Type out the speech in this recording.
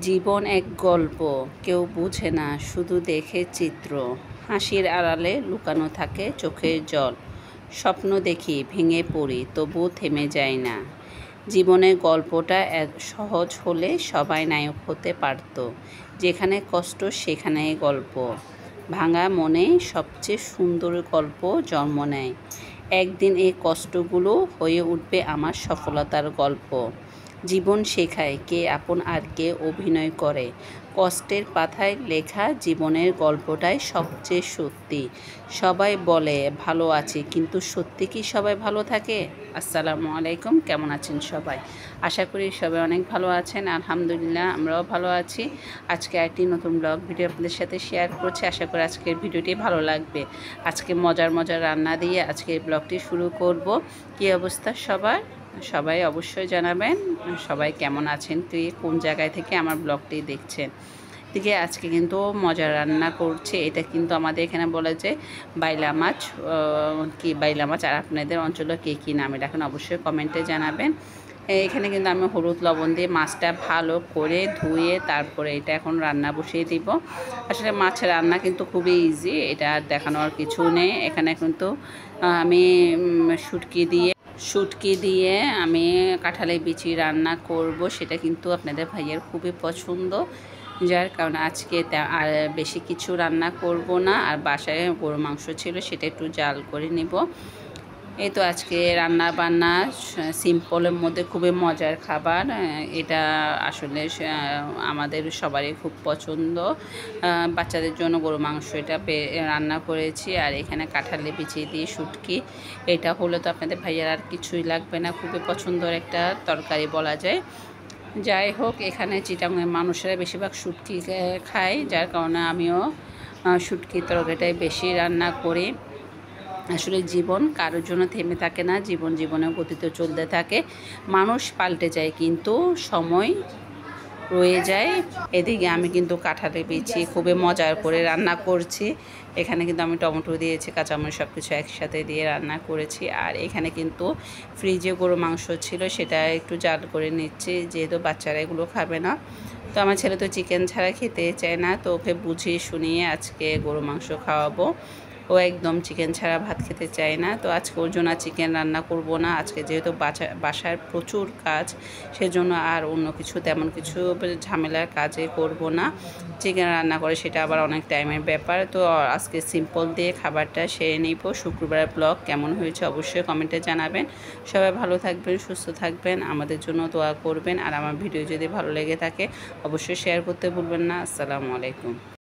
জীবন এক গল্প, কেউ বুঝে না, শুধু দেখে চিত্র। হাসির আড়ালে লুকানো থাকে চোখের জল। স্বপ্ন দেখি, ভেঙে পড়ি, তবুও থেমে যায় না। জীবনের গল্পটা সহজ হলে সবাই নায়ক হতে পারত। যেখানে কষ্ট সেখানেই গল্প। ভাঙা মনে সবচেয়ে সুন্দর গল্প জন্ম নেয়। একদিন এই কষ্টগুলো হয়ে উঠবে আমার সফলতার গল্প। জীবন শেখায় কে আপন আর কে অভিনয় করে। কষ্টের পাতায় লেখা জীবনের গল্পটাই সবচেয়ে সত্যি। সবাই বলে ভালো আছি, কিন্তু সত্যি কি সবাই ভালো থাকে? আসসালামু আলাইকুম, কেমন আছেন সবাই? আশা করি সবাই অনেক ভালো আছেন। আলহামদুলিল্লাহ, আমরাও ভালো আছি। আজকে একটি নতুন ব্লগ ভিডিও আপনাদের সাথে শেয়ার করছি। আশা করি আজকের ভিডিওটি ভালো লাগবে। আজকে মজার মজার রান্না দিয়ে আজকের ব্লগটি শুরু করব। কী অবস্থা সবার? সবাই অবশ্যই জানাবেন সবাই কেমন আছেন, কোন জায়গায় থেকে আমার ব্লগটি দেখছেন। দিকে আজকে কিন্তু মজার রান্না করছে। এটা কিন্তু আমাদের এখানে বলে যে বাইলা মাছ, কি বাইলা মাছ, আর আপনাদের অঞ্চলে কে কী নামে ডাকেন অবশ্যই কমেন্টে জানাবেন। এখানে কিন্তু আমি হলুদ লবণ দিয়ে মাছটা ভালো করে ধুয়ে তারপরে এটা এখন রান্না বসিয়ে দিব। আসলে মাছ রান্না কিন্তু খুবই ইজি, এটা দেখানোর কিছু নেই। এখানে কিন্তু আমি শুটকি দিয়ে আমি কাঁঠালের বিচি রান্না করব। সেটা কিন্তু আপনাদের ভাইয়ের খুবই পছন্দ, যার কারণে আজকে আর বেশি কিছু রান্না করব না। আর বাসায় গরু মাংস ছিল, সেটা একটু জাল করে নেব। এই তো আজকে রান্না বান্না সিম্পলের মধ্যে খুবই মজার খাবার। এটা আসলে আমাদের সবারই খুব পছন্দ। বাচ্চাদের জন্য গরু মাংস এটা রান্না করেছি। আর এখানে কাঁঠালে বিছিয়ে দিয়ে শুটকি, এটা হলে তো আপনাদের ভাইয়ার আর কিছুই লাগবে না। খুবই পছন্দের একটা তরকারি বলা যায়। যাই হোক, এখানে চিটাগাংয়ের মানুষেরা বেশিরভাগ শুটকি খায়, যার কারণে আমিও শুটকির তরকারিটাই বেশি রান্না করি। আসলে জীবন কারোর জন্য থেমে থাকে না, জীবনের গতিতে চলতে থাকে। মানুষ পাল্টে যায় কিন্তু সময় রয়ে যায়। এদিকে আমি কিন্তু কাঁঠালে বিচি খুবই মজার করে রান্না করছি। এখানে কিন্তু আমি টমেটো দিয়েছি, কাঁচামরিচ সব কিছু একসাথে দিয়ে রান্না করেছি। আর এখানে কিন্তু ফ্রিজে গরু মাংস ছিল, সেটা একটু জাল করে নিচ্ছি, যেহেতু বাচ্চারা এগুলো খাবে না। তো আমার ছেলে তো চিকেন ছাড়া খেতে চায় না, তো ওকে বুঝিয়ে শুনিয়ে আজকে গরু মাংস খাওয়াবো। ও একদম চিকেন ছাড়া ভাত খেতে চায় না। তো আজকে ওর জন্য চিকেন রান্না করব না। আজকে যেহেতু বাসার প্রচুর কাজ, সেজন্য আর অন্য কিছু তেমন কিছু ঝামেলার কাজে করব না। চিকেন রান্না করে সেটা আবার অনেক টাইমের ব্যাপার। তো আজকে সিম্পল দিয়ে খাবারটা সেরে নিব। শুক্রবারের ব্লগ কেমন হয়েছে অবশ্যই কমেন্টে জানাবেন। সবাই ভালো থাকবেন, সুস্থ থাকবেন, আমাদের জন্য দোয়া করবেন। আর আমার ভিডিও যদি ভালো লেগে থাকে অবশ্যই শেয়ার করতে ভুলবেন না। আসসালামু আলাইকুম।